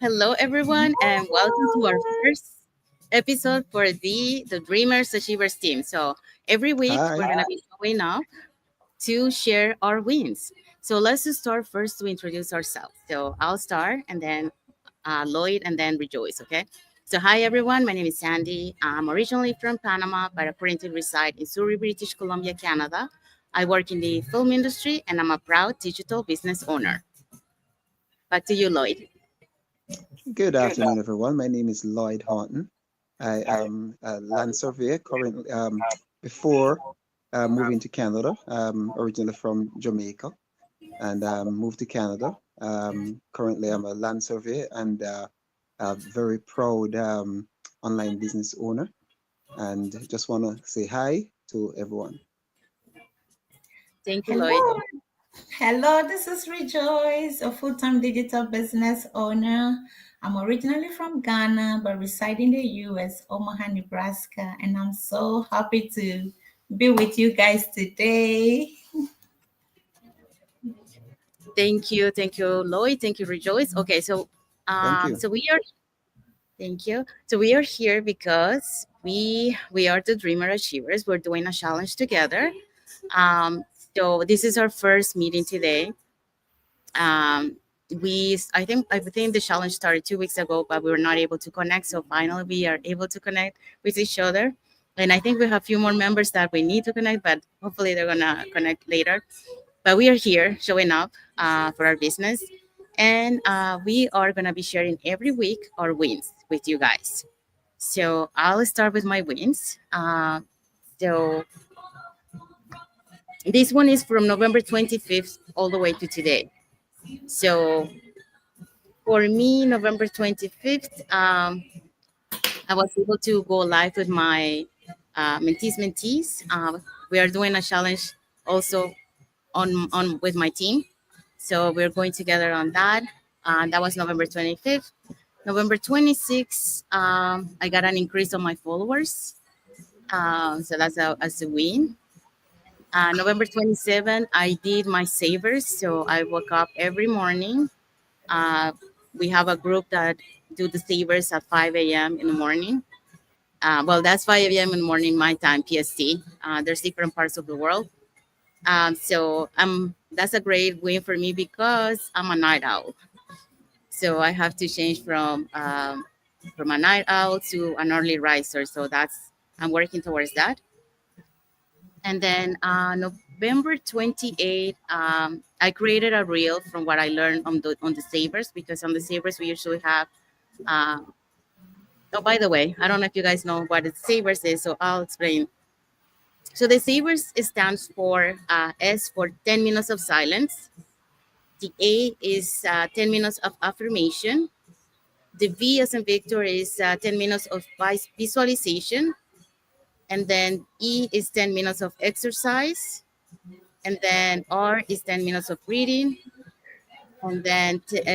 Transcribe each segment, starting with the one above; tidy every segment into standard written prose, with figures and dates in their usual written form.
Hello, everyone, and welcome to our first episode for the Dreamers Achievers team. So every week Hi. we're gonna be showing up to share our wins. So let's just start first to introduce ourselves. So I'll start, and then Lloyd, and then Rejoice. Okay. So hi, everyone. My name is Sandy. I'm originally from Panama, but I currently reside in Surrey, British Columbia, Canada. I work in the film industry, and I'm a proud digital business owner. Back to you, Lloyd. Good afternoon, everyone. My name is Lloyd Horton. I am a land surveyor currently, before moving to Canada, originally from Jamaica, and moved to Canada. Currently, I'm a land surveyor and a very proud online business owner. And just want to say hi to everyone. Thank you, Lloyd. Hello. Hello, this is Rejoice, a full-time digital business owner. I'm originally from Ghana, but reside in the US, Omaha, Nebraska, and I'm so happy to be with you guys today. Thank you, Lloyd. Thank you, Rejoice. Okay, so Thank you. so we are thank you. So we are here because we are the Dreamer Achievers. We're doing a challenge together. Um, so this is our first meeting today. Um, I think the challenge started 2 weeks ago, but we were not able to connect. So finally, we are able to connect with each other. And I think we have a few more members that we need to connect, but hopefully they're gonna connect later. But we are here showing up for our business, and we are going to be sharing every week our wins with you guys. So I'll start with my wins. So this one is from November 25th all the way to today. So for me, November 25th, I was able to go live with my mentees. We are doing a challenge also on with my team. So we're going together on that. That was November 25th. November 26th, I got an increase on my followers. So that's a win. November 27th, I did my savers. So I woke up every morning. Uh, we have a group that do the savers at 5 a.m. in the morning. Well, that's 5 a.m. in the morning, my time, PST. There's different parts of the world. So that's a great win for me because I'm a night owl. So I have to change from a night owl to an early riser. So that's I'm working towards that. And then November 28th, I created a reel from what I learned on the savers because on the savers we usually have. Uh, oh, by the way, I don't know if you guys know what the savers is, so I'll explain. So the savers stands for S for 10 minutes of silence. The A is 10 minutes of affirmation. The V as in Victor is 10 minutes of visualization. And then E is 10 minutes of exercise. And then R is 10 minutes of reading. And then the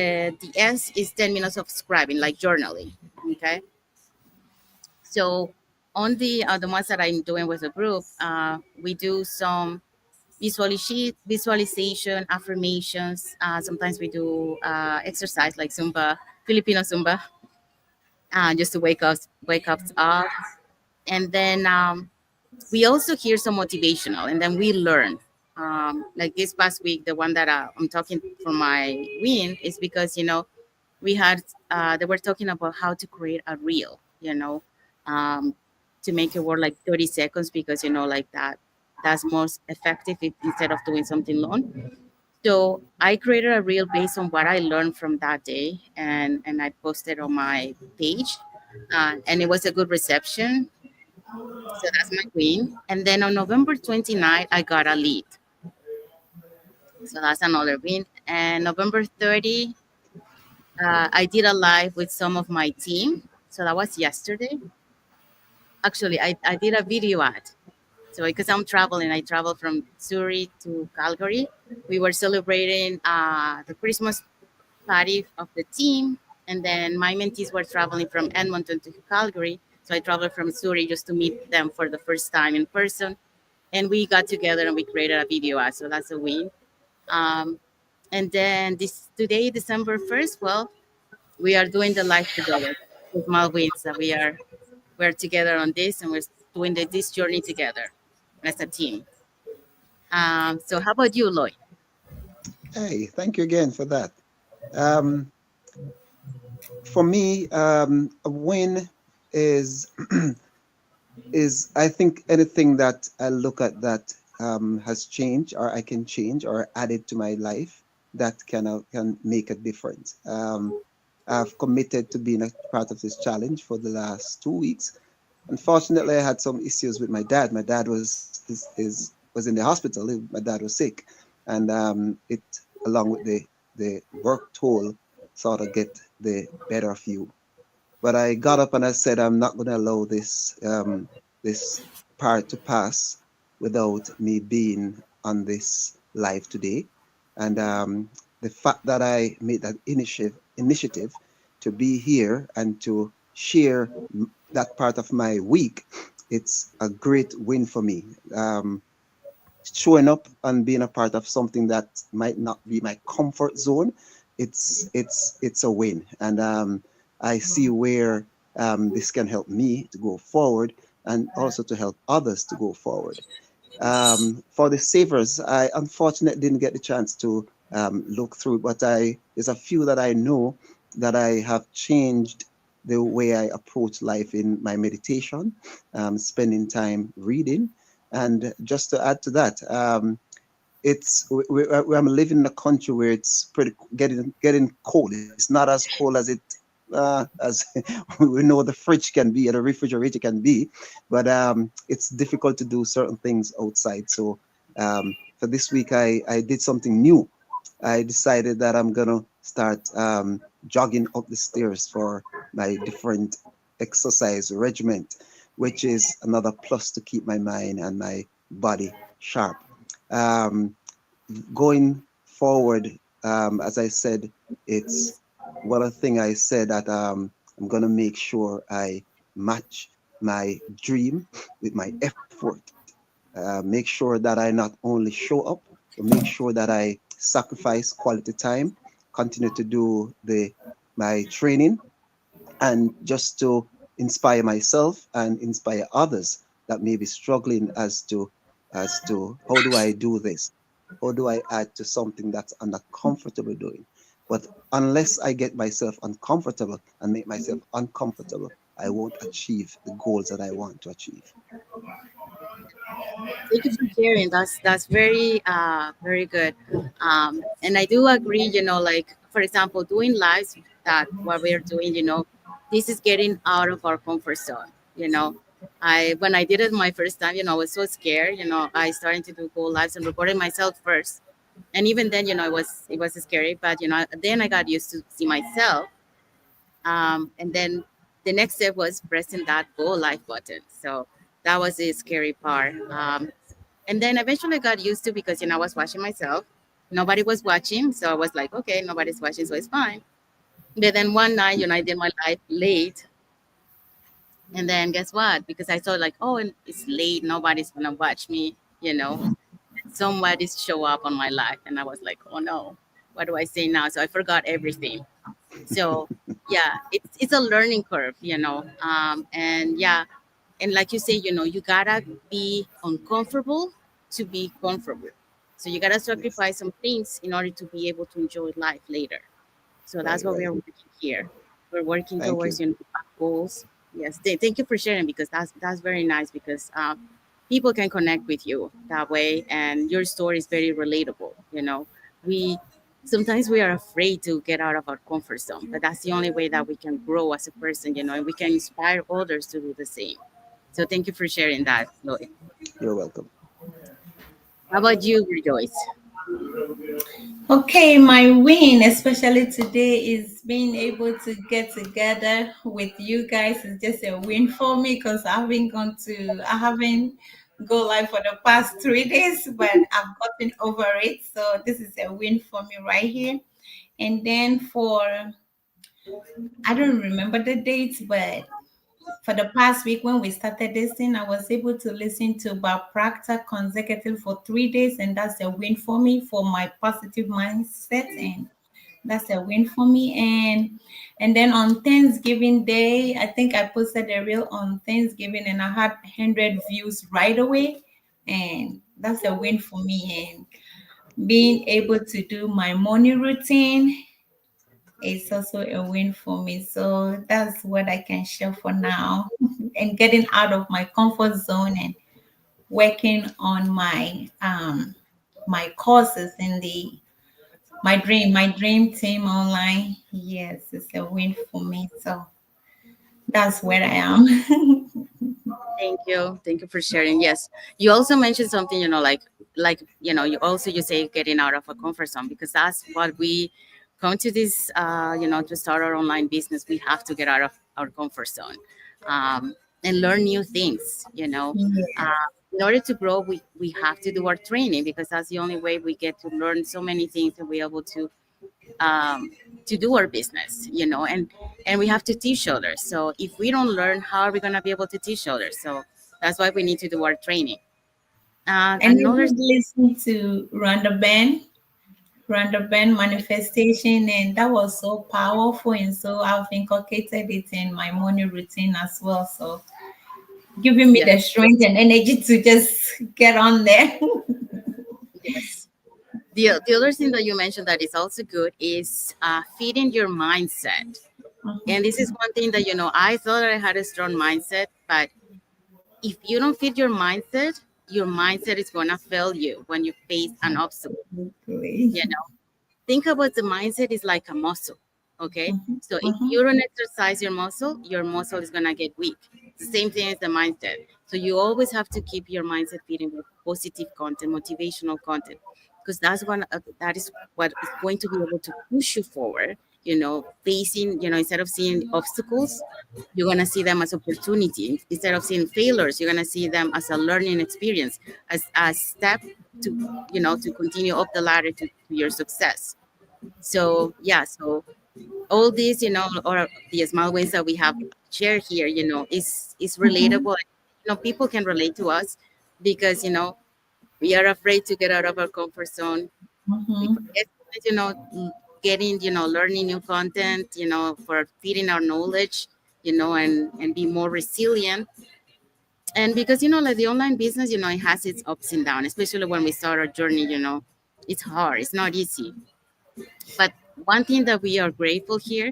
S is 10 minutes of scribing, like journaling. Okay. So on the ones that I'm doing with the group, we do some visualization, affirmations. Sometimes we do exercise like Zumba, Filipino Zumba, just to wake us up. And then we also hear some motivational, and then we learn. Like this past week, the one that I'm talking for my win is because we had they were talking about how to create a reel, um, to make it work like 30 seconds because like that's most effective instead of doing something long. So I created a reel based on what I learned from that day, and I posted on my page, and it was a good reception. So that's my win. And then on November 29th, I got a lead. So that's another win. And November 30, I did a live with some of my team. So that was yesterday. Actually, I did a video ad. So because I'm traveling, I traveled from Surrey to Calgary. We were celebrating the Christmas party of the team. And then my mentees were traveling from Edmonton to Calgary. So I traveled from Surrey just to meet them for the first time in person. And we got together and we created a video ad. So that's a win. Um, and then this today, December 1st, well, we are doing the life together. Small wins that we're together on this, and we're doing this journey together as a team. So how about you, Lloyd? Hey, thank you again for that. Um, for me, a win is is I think anything that I look at that has changed or I can change or added to my life that can make a difference. I've committed to being a part of this challenge for the last 2 weeks. Unfortunately, I had some issues with my dad. My dad was in the hospital. My dad was sick, and it along with the work toll sort of get the better of you. But I got up and I said, I'm not going to allow this part to pass without me being on this live today. And the fact that I made that initiative to be here and to share that part of my week, it's a great win for me. Showing up and being a part of something that might not be my comfort zone, it's a win, and I see where this can help me to go forward and also to help others to go forward. For the savers, I unfortunately didn't get the chance to look through, but there's a few that I know that I have changed the way I approach life in my meditation, spending time reading. And just to add to that, I'm living in a country where it's pretty getting cold. It's not as cold as we know the fridge can be or the refrigerator can be, but it's difficult to do certain things outside. So for this week, I did something new. I decided that I'm gonna start jogging up the stairs for my different exercise regimen, which is another plus to keep my mind and my body sharp. Um, Going forward, as I said, it's one of the thing I said that I'm gonna make sure I match my dream with my effort. Make sure that I not only show up, but make sure that I sacrifice quality time, continue to do the my training, and just to inspire myself and inspire others that may be struggling as to how do I do this? How do I add to something that's I'm not comfortable doing? But unless I get myself uncomfortable and make myself uncomfortable, I won't achieve the goals that I want to achieve. Thank you for sharing. That's very good. And I do agree. Like for example, doing lives that what we're doing. This is getting out of our comfort zone. You know, I when I did it my first time, I was so scared. I started to do go lives and recording myself first, and even then, it was scary. But then I got used to see myself, and then the next step was pressing that go live button. So that was the scary part. And then eventually I got used to because I was watching myself. Nobody was watching, so I was like, okay, nobody's watching, so it's fine. But then one night, I did my live late, and then guess what? Because I thought like, oh, and it's late, nobody's gonna watch me. Somebody's show up on my live, and I was like, oh no, what do I say now? So I forgot everything. So yeah, it's a learning curve, and yeah, and like you say, you gotta be uncomfortable to be comfortable. So you gotta Yes, sacrifice some things in order to be able to enjoy life later. So that's right, what we right. are working here. We're working Thank towards you. our goals. Yes, thank you for sharing because that's very nice because people can connect with you that way, and your story is very relatable. We sometimes we are afraid to get out of our comfort zone, but that's the only way that we can grow as a person. And we can inspire others to do the same. So thank you for sharing that, Lloyd. You're welcome. How about you, Rejoice? Okay, my win, especially today, is being able to get together with you guys is just a win for me because I haven't go live for the past 3 days, but I've gotten over it. So this is a win for me right here. And then I don't remember the dates, but for the past week when we started this thing, I was able to listen to Bob Proctor consecutive for 3 days, and that's a win for me for my positive mindset and that's a win for me. And then on Thanksgiving Day, I think I posted a reel on Thanksgiving and I had 100 views right away. And that's a win for me. And being able to do my morning routine is also a win for me. So that's what I can share for now. And getting out of my comfort zone and working on my courses in the my dream team online. Yes, it's a win for me. So that's where I am. Thank you. Thank you for sharing. Yes. You also mentioned something, you say getting out of a comfort zone, because that's what we come to this, to start our online business. We have to get out of our comfort zone, and learn new things, Yeah. in order to grow, we have to do our training, because that's the only way we get to learn so many things and be able um, to do our business, and we have to teach others. So if we don't learn, how are we going to be able to teach others? So that's why we need to do our training. And I Another, did listen to Rhonda Band manifestation, and that was so powerful. And so I've inculcated it in my morning routine as well. So giving me yes, the strength and energy to just get on there. yes. The other thing that you mentioned that is also good is feeding your mindset. And this is one thing that, I thought I had a strong mindset, but if you don't feed your mindset is going to fail you when you face an obstacle. Absolutely. Think about the mindset is like a muscle. Okay. Mhm, So if mhm. you don't exercise your muscle is going to get weak. It's the same thing as the mindset. So you always have to keep your mindset feeding with positive content, motivational content, because that is what is going to be able to push you forward. Facing, instead of seeing obstacles, you're going to see them as opportunity. Instead of seeing failures, you're going to see them as a learning experience, as a step to continue up the ladder to your success. So yeah, so all these, or the small ways that we have shared here, is Mhm, relatable. People can relate to us, because we are afraid to get out of our comfort zone. We mhm. forget, getting, learning new content, for feeding our knowledge, and be more resilient. And because, like the online business, it has its ups and downs, especially when we start our journey. It's hard, it's not easy. But one thing that we are grateful here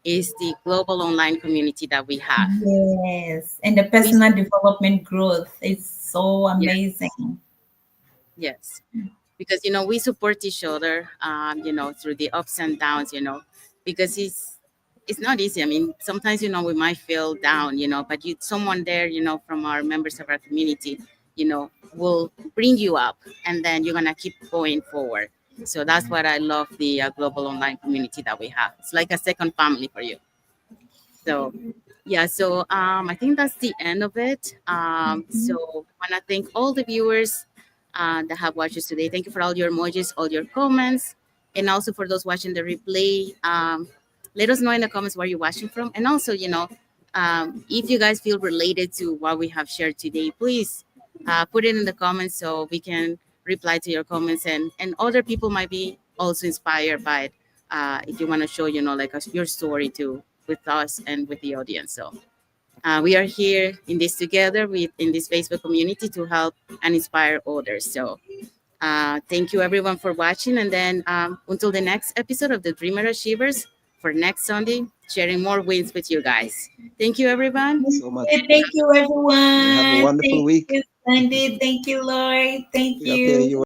is the global online community that we have. Yes, and the We, personal development growth is so yeah, amazing. yes, because we support each other, through the ups and downs, because it's not easy. I mean, sometimes we might feel down, but someone there, from our members of our community, will bring you up, and then you're gonna keep going forward. So that's what I love, the global online community that we have. It's like a second family for you. So yeah, so I think that's the end of it. So I want to thank all the viewers that have watched us today. Thank you for all your emojis, all your comments, and also for those watching the replay. Let us know in the comments where you're watching from, and also, if you guys feel related to what we have shared today, please put it in the comments so we can reply to your comments, and other people might be also inspired by it. If you want to show, like your story to with us and with the audience. So we are here in this together with in this Facebook community to help and inspire others. So thank you everyone for watching, and then until the next episode of the Dreamer Achievers for next Sunday, sharing more wins with you guys. Thank you everyone. So much. Thank you, You have a everyone. wonderful Thank week. you, Sandy. Thank you, Lori. Thank Okay, you. you